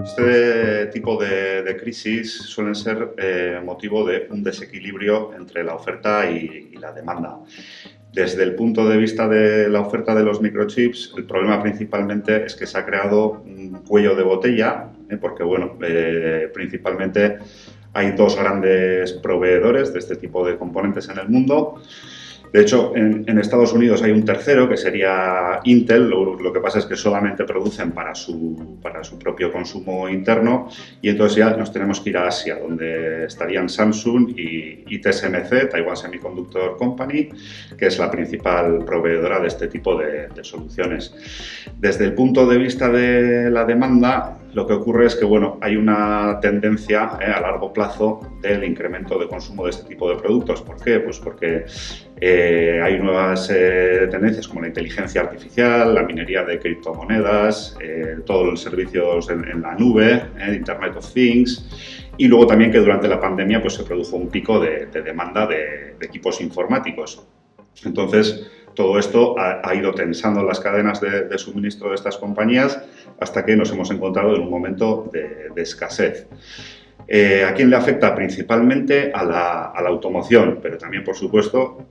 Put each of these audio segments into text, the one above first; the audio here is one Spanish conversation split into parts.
Este tipo de crisis suelen ser motivo de un desequilibrio entre la oferta y la demanda. Desde el punto de vista de la oferta de los microchips, el problema principalmente es que se ha creado un cuello de botella, porque principalmente hay dos grandes proveedores de este tipo de componentes en el mundo. De hecho, en Estados Unidos hay un tercero, que sería Intel. Lo que pasa es que solamente producen para su propio consumo interno, y entonces ya nos tenemos que ir a Asia, donde estarían Samsung y TSMC, Taiwan Semiconductor Company, que es la principal proveedora de este tipo de soluciones. Desde el punto de vista de la demanda, lo que ocurre es que hay una tendencia a largo plazo del incremento de consumo de este tipo de productos. ¿Por qué? Pues porque hay nuevas tendencias como la inteligencia artificial, la minería de criptomonedas, todos los servicios en la nube, Internet of Things, y luego también que durante la pandemia se produjo un pico de demanda de equipos informáticos. Entonces, todo esto ha ido tensando las cadenas de suministro de estas compañías hasta que nos hemos encontrado en un momento de escasez. ¿A quién le afecta? Principalmente a la automoción, pero también, por supuesto,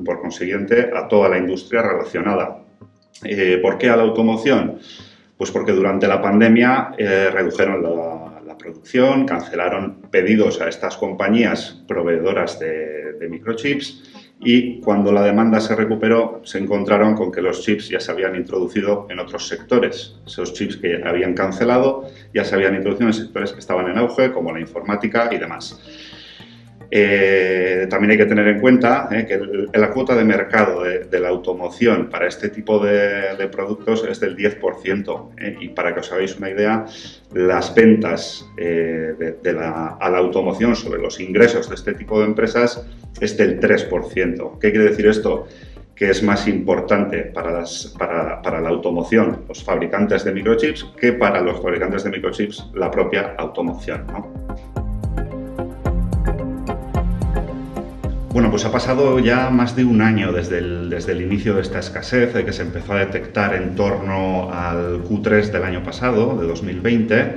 por consiguiente, a toda la industria relacionada. ¿Por qué a la automoción? Pues porque durante la pandemia redujeron la producción, cancelaron pedidos a estas compañías proveedoras de microchips, y cuando la demanda se recuperó se encontraron con que los chips ya se habían introducido en otros sectores. Esos chips que habían cancelado ya se habían introducido en sectores que estaban en auge, como la informática y demás. También hay que tener en cuenta que la cuota de mercado de la automoción para este tipo de productos es del 10%. Y para que os hagáis una idea, las ventas a la automoción sobre los ingresos de este tipo de empresas es del 3%. ¿Qué quiere decir esto? Que es más importante para la automoción, los fabricantes de microchips, que para los fabricantes de microchips la propia automoción, ¿no? Bueno, pues ha pasado ya más de un año desde el inicio de esta escasez, que se empezó a detectar en torno al Q3 del año pasado, de 2020,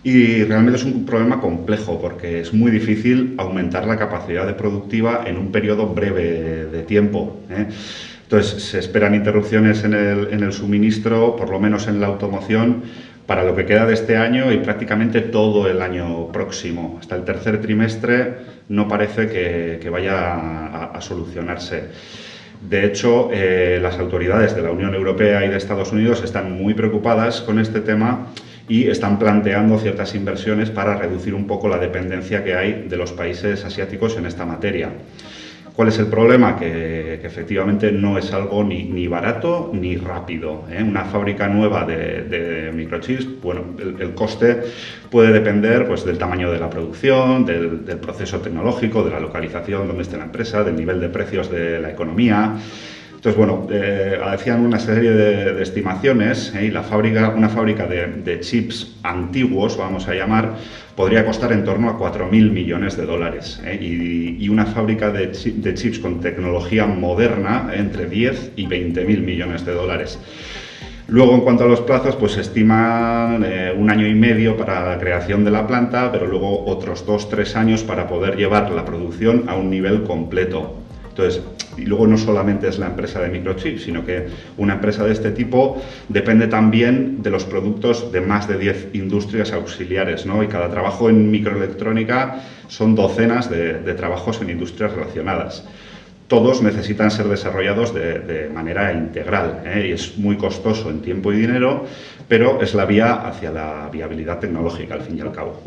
y realmente es un problema complejo porque es muy difícil aumentar la capacidad productiva en un periodo breve de tiempo. Entonces, se esperan interrupciones en el suministro, por lo menos en la automoción, para lo que queda de este año y prácticamente todo el año próximo. Hasta el tercer trimestre no parece que vaya a solucionarse. De hecho, las autoridades de la Unión Europea y de Estados Unidos están muy preocupadas con este tema y están planteando ciertas inversiones para reducir un poco la dependencia que hay de los países asiáticos en esta materia. ¿Cuál es el problema? Que efectivamente no es algo ni barato ni rápido. Una fábrica nueva de microchips, el coste puede depender del tamaño de la producción, del proceso tecnológico, de la localización donde esté la empresa, del nivel de precios de la economía. Entonces, hacían una serie de estimaciones, y una fábrica de chips antiguos, vamos a llamar, podría costar en torno a 4.000 millones de dólares. Y una fábrica de chips con tecnología moderna, entre 10 y 20.000 millones de dólares. Luego, en cuanto a los plazos, se estiman 1 año y medio para la creación de la planta, pero luego otros 2-3 años para poder llevar la producción a un nivel completo. Entonces, y luego no solamente es la empresa de microchips, sino que una empresa de este tipo depende también de los productos de más de 10 industrias auxiliares, ¿no? Y cada trabajo en microelectrónica son docenas de trabajos en industrias relacionadas. Todos necesitan ser desarrollados de manera integral, y es muy costoso en tiempo y dinero, pero es la vía hacia la viabilidad tecnológica, al fin y al cabo.